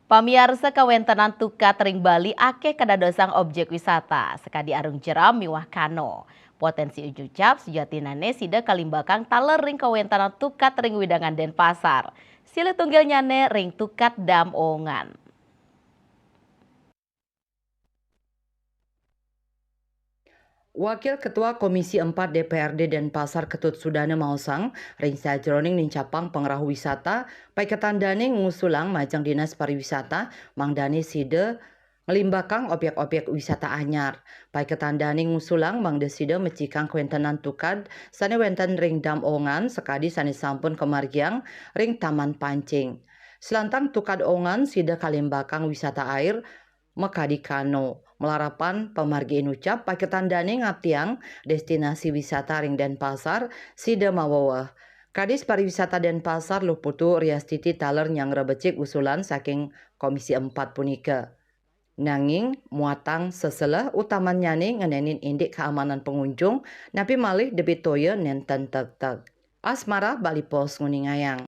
Pamiarsa kawentenan tuka tering Bali akeh kadadosang objek wisata sekadi arung jeram miwah kano. Potensi ujucap sejatinane sida kalimbakang taler ring kawentenan tukat ring widangan Denpasar. Sile tunggilnyane ring tukat dam ongan. Wakil Ketua Komisi 4 DPRD Denpasar Ketut Sudana Mausang, ring sajroning nincapang pengrahu wisata, paiketandane ngusulang majang Dinas Pariwisata, mangdani side ngelimbakang objek-objek wisata anyar. Paiketandane ngusulang mangde side mecikang kwentenan tukad, sane wenten ring dam ongan, sekadi sane sampun kemargiang ring taman pancing. Selantang tukad ongan side kalimbakang wisata air, mekadi kano. Melarapan pemargiin ucap paketandane ngaptiang destinasi wisata ring Denpasar sida mawawah. Kadis Pariwisata Denpasar Luputu Riastiti taler nyang rebecik usulan saking Komisi 4 punika. Nanging muatang seselah utamanyane ngenenin indik keamanan pengunjung napi malih debit toya nenten tek-tek. Asmara Bali Pos nguningayang.